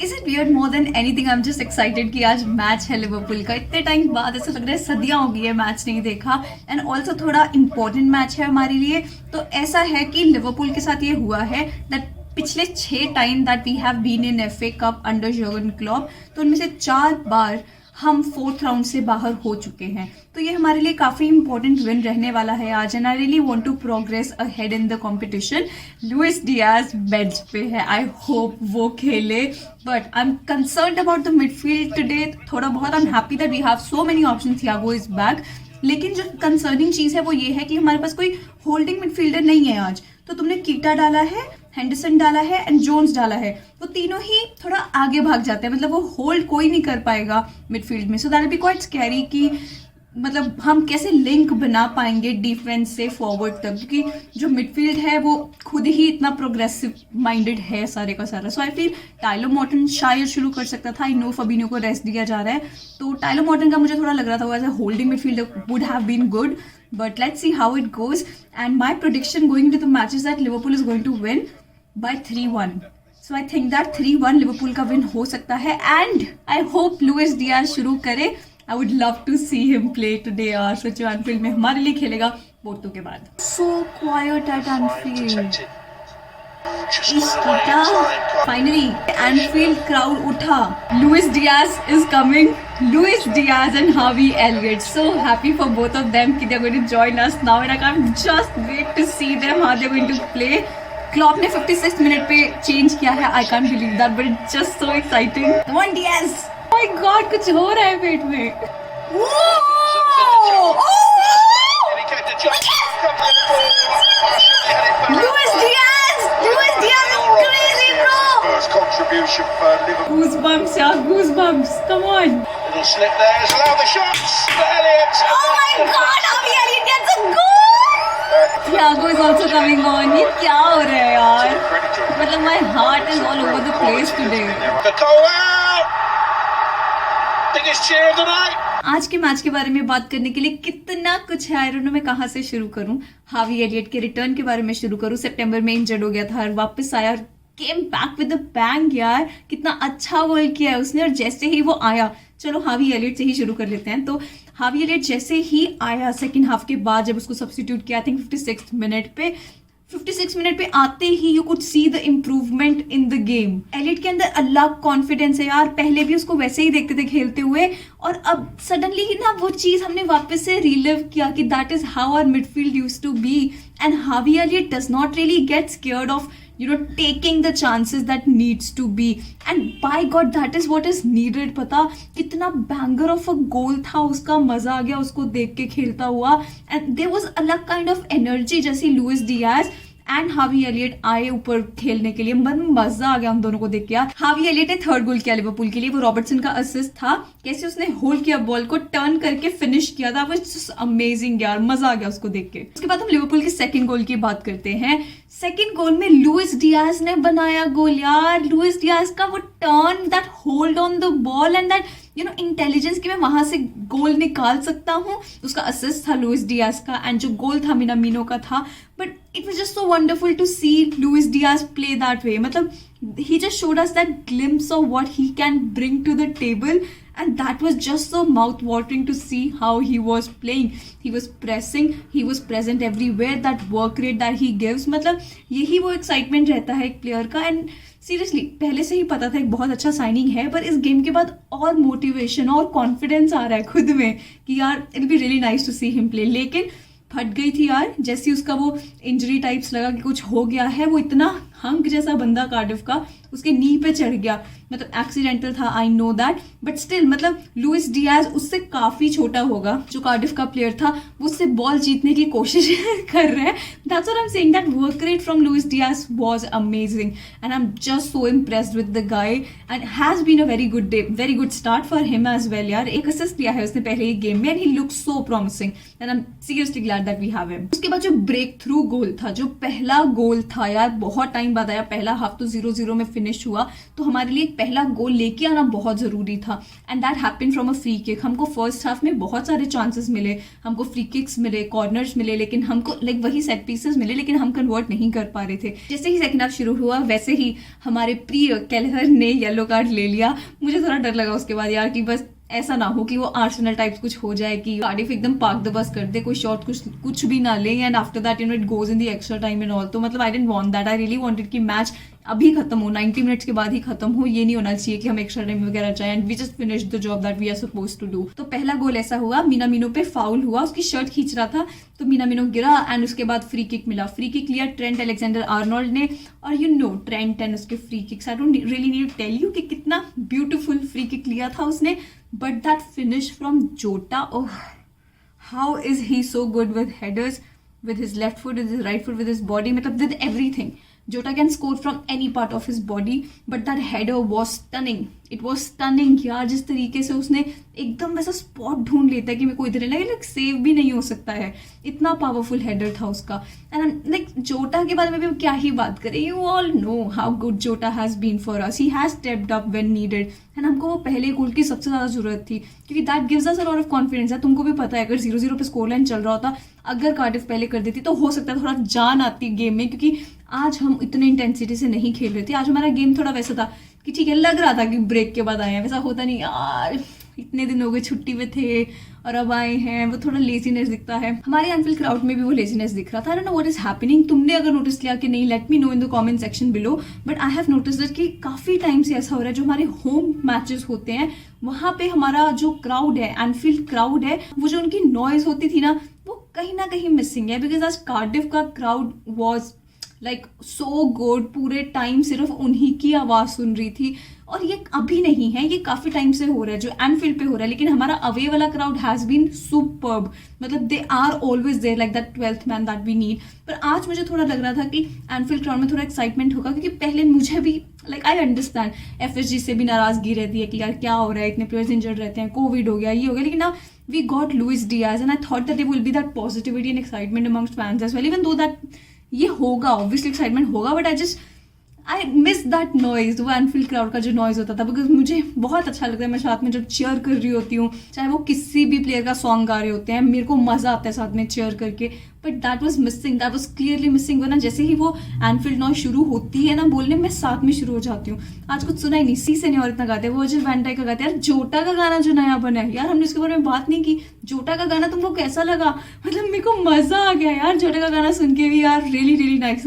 Is it weird more than anything? I'm just excited कि आज match है Liverpool का. इतने टाइम बाद ऐसा लग रहा है सदियां हो गई है मैच नहीं देखा. एंड ऑल्सो थोड़ा इम्पोर्टेंट मैच है हमारे लिए. तो ऐसा है कि लिवरपूल के साथ ये हुआ है दैट पिछले 6 time that we have been in FA cup under Jurgen Klopp, तो उनमें से 4 बार हम 4th राउंड से बाहर हो चुके हैं. तो ये हमारे लिए काफ़ी इंपॉर्टेंट विन रहने वाला है आज. And I really want to progress ahead in the competition. Luis Diaz bench पे है, आई होप वो खेले, but I am concerned about the midfield today. थोड़ा बहुत I am happy that we have so many option. Thiago is back, लेकिन जो concerning चीज़ है वो ये है कि हमारे पास कोई होल्डिंग मिडफील्डर नहीं है आज. तो तुमने कीटा डाला है, हेंडरसन डाला है एंड जोन्स डाला है, तो तीनों ही थोड़ा आगे भाग जाते हैं. मतलब वो होल्ड कोई नहीं कर पाएगा मिडफील्ड में. So that will be quite scary कि मतलब हम कैसे लिंक बना पाएंगे डिफेंस से फॉरवर्ड तक, क्योंकि जो मिडफील्ड है वो खुद ही इतना प्रोग्रेसिव माइंडेड है सारे का सारा. सो आई फील टाइलो मॉर्टन शायद शुरू कर सकता था. आई नो फबीनो को रेस्ट दिया जा रहा है, तो टाइलो मॉर्टन का मुझे थोड़ा लग रहा था वो as a holding midfielder would have been good. But let's see how it goes. And my prediction going into the match is that Liverpool is going to win by 3-1. So I think that 3-1 Liverpool का win हो सकता है. And I hope Luis Diaz शुरू करे. I would love to see him play today. Such Enfield में हमारे लिए खेलेगा पोर्टो के बाद. So quiet at Anfield. Finally, Anfield crowd उठा. Luis Diaz is coming. Luis Diaz and Harvey Elliott. So happy for both of them कि they're going to join us now, and I can't just wait to see them how they're going to play. Klopp ने 56th minute पे change किया है. I can't believe that, but it's just so exciting. Come on Diaz. Oh my God, कुछ हो रहा है पेट में. Luis Diaz! Luis Diaz is crazy, bro! First contribution for Liverpool. Goosebumps, yeah, goosebumps. Come on. Little slip there. Has allowed the shots. For Elliott. Oh my God, Harvey Elliott gets a goal! Thiago is also coming on. ये क्या हो रहा है यार? मतलब my heart is all over the place today. The goal out. Biggest cheer of the night. आज के match के बारे में बात करने के लिए कितना कुछ है. आई डोंट नो मैं कहाँ से शुरू करूं. हार्वी एलियट के रिटर्न के बारे में शुरू करूं. सितंबर में इंजर्ड हो गया था और वापस आया, came back with the bang. यार कितना अच्छा गोल किया है उसने. और जैसे ही वो आया, चलो हार्वी एलियट से ही शुरू कर लेते हैं. तो हार्वी एलियट जैसे ही आया सेकेंड हाफ के बाद, जब उसको सब्स्टिट्यूट किया, आई थिंक 56 मिनट पे, 56 मिनट पे आते ही you could see the improvement in the game. Elliott के अंदर अलग कॉन्फिडेंस है यार. पहले भी उसको वैसे ही देखते थे खेलते हुए, और अब सडनली ना वो चीज हमने वापस से रिलिव किया कि that is how our midfield used to be. And Harvey Elliott does not really get scared of taking the chances that needs to be. And by God, that is what is needed. पता कितना banger of a goal था उसका. मजा आ गया उसको देख के खेलता हुआ. And there was अलग kind of energy जैसे Luis Diaz and Harvey Elliott आए ऊपर खेलने के लिए. मजा आ गया हम दोनों को देख के यार. हार्वी एलियट ने 3rd गोल किया लिवरपूल के लिए. वो रॉबर्टसन का असिस्ट था. कैसे उसने होल्ड किया बॉल को, टर्न करके फिनिश किया था. वो जस्ट अमेजिंग यार. मजा आ गया उसको देख के. उसके बाद हम लिवरपूल के 2nd गोल की बात करते हैं. 2nd गोल में लुइस डियाज ने बनाया गोल यार. लुइस डियाज का वो turn, that hold on the ball and that intelligence कि मैं वहां से गोल निकाल सकता हूँ. उसका असिस्ट था लुइस डियाज का, एंड जो गोल था मिनामिनो का था. But it was just so wonderful to see Luis Diaz play that way. मतलब he just showed us that glimpse of what he can bring to the table, and that was just so mouth-watering to see how he was playing. He was pressing, he was present everywhere. That work rate that he gives, मतलब यही वो excitement रहता है एक player का. And seriously पहले से ही पता था एक बहुत अच्छा साइनिंग है, पर इस गेम के बाद और मोटिवेशन और कॉन्फिडेंस आ रहा है खुद में कि यार it be really nice to see him play. लेकिन फट गई थी यार जैसे उसका वो इंजरी टाइप्स लगा कि कुछ हो गया है. वो इतना हंक जैसा बंदा कार्डिफ का, उसके नी पे चढ़ गया. मतलब एक्सीडेंटल था, I know that, but still मतलब लुइस डियाज उससे काफी छोटा होगा. जो कार्डिफ का प्लेयर था वो उससे बॉल जीतने की कोशिश कर रहा है. That's what I am saying, that work rate from Luis Diaz was amazing, and I am just so impressed with the guy. And has been a very good day, very good start for him as well यार. एक assist दिया है उसने पहले ही game में, and he looks so promising, and I am seriously glad that we have him. उसके बाद जो ब्रेक थ्रू गोल था, जो पहला गोल था यार, बहुत टाइम बाद आया. पहला हाफ तो 0-0 में फिनिश हुआ, तो हमारे लिए एक पहला गोल लेके आना बहुत ज़रूरी था, and that happened from a free kick. हमको फर्स्ट हाफ में बहुत सारे चांसेस मिले, हमको फ्री किक्स मिले, कॉर्नर्स मिले, लेकिन हमको वही सेट पीसेस मिले, लेकिन हम कन्वर्ट नहीं कर पा रहे थे। जैसे ही सेकंड हाफ शुरू हुआ वैसे ही हमारे प्रिय केलहर ने येलो कार्ड ले लिया। मुझे थोड़ा डर लगा उसके बाद यार कि बस ऐसा ना हो कि वो आर्सेनल टाइप्स कुछ हो जाए, कि कार्डिफ एकदम पार्क द बस कर दे, कोई शॉट कुछ भी ना ले, and after that it goes in the extra time and all. तो मतलब I didn't want that, I really wanted कि मैच अभी खत्म हो, 90 मिनट्स के बाद ही खत्म हो। ये नहीं होना चाहिए कि हम एक्स्ट्रा टाइम वगैरह जाए, and we just finish the job that we are suppose to do. तो पहला गोल ऐसा हुआ, मिनामिनो पे फाउल हुआ, उसकी शर्ट खींच रहा था तो मिनामिनो गिरा, एंड उसके बाद फ्री किक मिला। फ्री किक लिया ट्रेंट अलेक्जेंडर आर्नोल्ड ने, और ट्रेंट एंड उसके free kicks, I don't really need to tell you कि कितना ब्यूटीफुल फ्री किक लिया था उसने, बट दैट फिनिश फ्रॉम जोटा, oh how is he so good with headers, with his left foot, with his right foot, with his body, मतलब with everything. Jota can score from any part of his body, but that header was stunning. It was stunning यार, जिस तरीके से उसने एकदम वैसा spot ढूंढ लेता है कि मेरे को इधर लगे लाइक सेव भी नहीं हो सकता है, इतना पावरफुल हेडर था उसका। एंड लाइक जोटा के बारे में भी हम क्या ही बात करें, you all know how good Jota has been for us, he has stepped up when needed, and हमको वो पहले गोल की सबसे ज्यादा जरूरत थी, क्योंकि that gives us a lot of confidence. है तुमको भी पता है, अगर 0-0 पे स्कोर लाइन चल रहा होता, अगर कार्डिफ पहले कर देती तो हो सकता है थोड़ा जान आती गेम में, क्योंकि आज हम इतने इंटेंसिटी से नहीं खेल रहे थे। आज हमारा गेम थोड़ा वैसा था कि ठीक है, लग रहा था कि ब्रेक के बाद आए हैं, वैसा होता नहीं यार, इतने दिन हो गए छुट्टी में थे और अब आए हैं, वो थोड़ा लेजीनेस दिखता है। हमारे एनफील्ड क्राउड में भी वो लेजीनेस दिख रहा था। I don't know what is happening, तुमने अगर नोटिस किया कि नहीं, let me know in the comment section below, but I have noticed कि काफी टाइम से ऐसा हो रहा है, जो हमारे होम मैचेस होते हैं वहां पे हमारा जो क्राउड है, एनफील्ड क्राउड है, वो जो उनकी नॉइज होती थी ना, वो कहीं ना कहीं मिसिंग है, बिकॉज आज कार्डिफ का crowd was like so good, पूरे टाइम सिर्फ उन्हीं की आवाज सुन रही थी, और ये अभी नहीं है, ये काफी टाइम से हो रहा है जो एनफील्ड पे हो रहा है, लेकिन हमारा अवे वाला क्राउड हैज बीन सुपर्ब, मतलब they are always there like that 12th man that we need. पर आज मुझे थोड़ा लग रहा था कि एनफील्ड क्राउड में थोड़ा एक्साइटमेंट होगा, क्योंकि पहले मुझे भी लाइक आई अंडरस्टैंड एफएसजी से भी नाराजगी रहती है कि यार क्या हो रहा है, इतने प्लेयर्स इंजर्ड रहते हैं, कोविड हो गया, ये हो गया, लेकिन now we got Luis Diaz and I thought that there will be that positivity and excitement amongst fans as well, even though that ये होगा, ऑब्वियसली एक्साइटमेंट होगा, but I miss that noise, वो एनफील्ड क्राउड का जो noise होता था, because मुझे बहुत अच्छा लगता है, मैं साथ में जब चीयर कर रही होती हूँ, चाहे वो किसी भी प्लेयर का सॉन्ग गा रहे होते हैं, मेरे को मजा आता है साथ में चीयर करके, but that was missing, that was clearly missing. वरना जैसे ही वो एनफील्ड नॉइज शुरू होती है ना बोलने, मैं साथ में शुरू हो जाती हूँ। आज कुछ सुना ही नहीं, सी से नहीं और इतना गाते हैं, वो जो वैन डाइक का गाते हैं यार, जोटा का गाना जो नया बना है यार, हमने इसके बारे में बात नहीं की, जोटा का गाना तुमको कैसा लगा? मतलब मेरे को मजा आ गया यार जोटा का गाना सुन के भी यार, really really nice.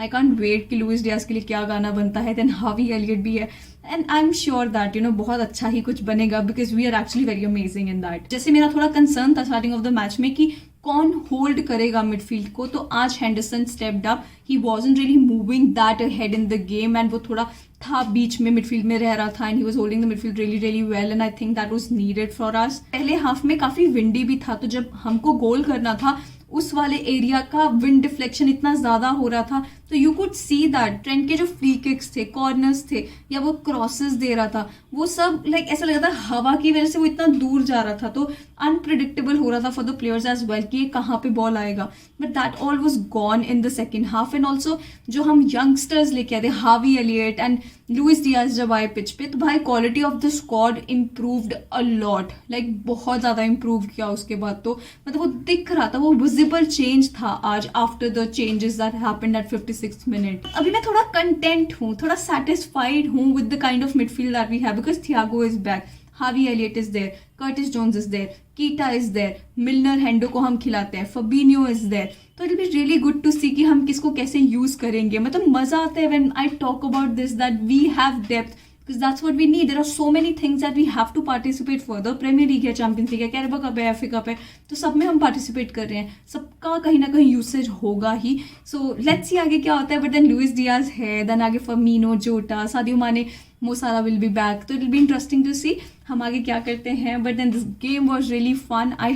I can't wait कि लुइस डियाज के लिए क्या गाना बनता है। देन हावी एलियट भी है, and I am sure that बहुत अच्छा ही कुछ बनेगा, because we are actually very amazing in that. जैसे मेरा थोड़ा कंसर्न था स्टार्टिंग ऑफ द मैच में कि कौन होल्ड करेगा मिडफील्ड को, तो आज Henderson stepped up, he wasn't really moving that ahead in the game, and वो थोड़ा था बीच में मिडफील्ड में रह रहा था, and he was holding the midfield really really well, and I think that was needed for us. पहले half में काफी विंडी भी था, तो जब हमको गोल करना था उस वाले एरिया का विंड डिफ्लेक्शन इतना ज्यादा हो रहा था, तो you could see that Trent के जो फ्री किक्स थे, कॉर्नर्स थे, या वो क्रॉसेस दे रहा था, वो सब लाइक ऐसा लग रहा था हवा की वजह से वो इतना दूर जा रहा था, तो अनप्रिडिक्टेबल हो रहा था for the players as well कि ये कहाँ पे बॉल आएगा। But that all was gone in the second half, and also जो हम यंगस्टर्स लेके आए थे, हावी एलियट एंड लुइस डियाज जब आए पिच पे, तो भाई quality of the squad improved a lot, like बहुत ज्यादा इम्प्रूव किया उसके बाद। तो मतलब वो दिख रहा था, वो विजिबल चेंज था आज after the changes that happened at 56th minute. अभी मैं थोड़ा कंटेंट हूँ, थोड़ा सेटिस्फाइड हूँ with the kind of midfield that we have, because Thiago is back, Harvey Elliott is there, Curtis Jones is there, Keita is there, Milner Hendo को हम खिलाते हैं, फबीनियो इज देयर, तो it be really good to see कि हम किसको कैसे use करेंगे। मतलब मजा आता है when I talk about this that we have depth, because that's what we need. There are so many things that we have to participate further. Premier League है, चैंपियंस लीग है, कैरेबा कप है, FA Cup है, तो सब में हम participate कर रहे हैं, सबका कहीं ना कहीं यूसेज होगा ही। सो लेट्स सी आगे क्या होता है। बट देन लुइस डियाज है, देन आगे Firmino, Jota, Sadio Mane, Mo Salah will be back, तो it will be interesting to see हम आगे क्या करते हैं। But then this game was really fun. I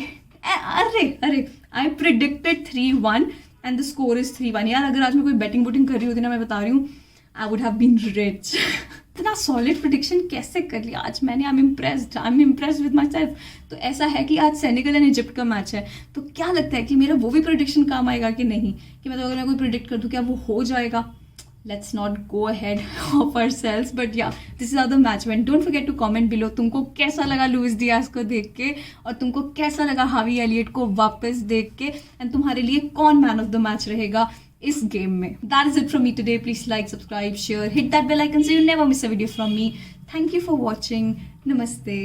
predicted 3-1 and the score is 3-1। यार अगर आज मैं कोई बैटिंग बुटिंग कर रही होती ना, मैं बता रही हूँ, I would have been rich. इतना सॉलिड प्रेडिक्शन कैसे कर लिया आज मैंने? I am impressed with myself. तो ऐसा है कि आज सेनेगल एंड इजिप्ट का मैच है, तो क्या लगता है कि मेरा वो भी प्रेडिक्शन काम आएगा कि नहीं, कि मतलब अगर मैं कोई प्रेडिक्ट कर दूं क्या वो हो जाएगा? let's not go ahead of ourselves, but yeah, this is how the match went. Don't forget to comment below तुमको कैसा लगा लुइस डियाज को देख के, और तुमको कैसा लगा हावी एलियट को वापस देख के, एंड तुम्हारे लिए कौन मैन ऑफ द मैच रहेगा इस गेम में. That is it from me today. Please like, subscribe, share, hit that bell icon so you'll never miss a video from me. Thank you for watching. Namaste.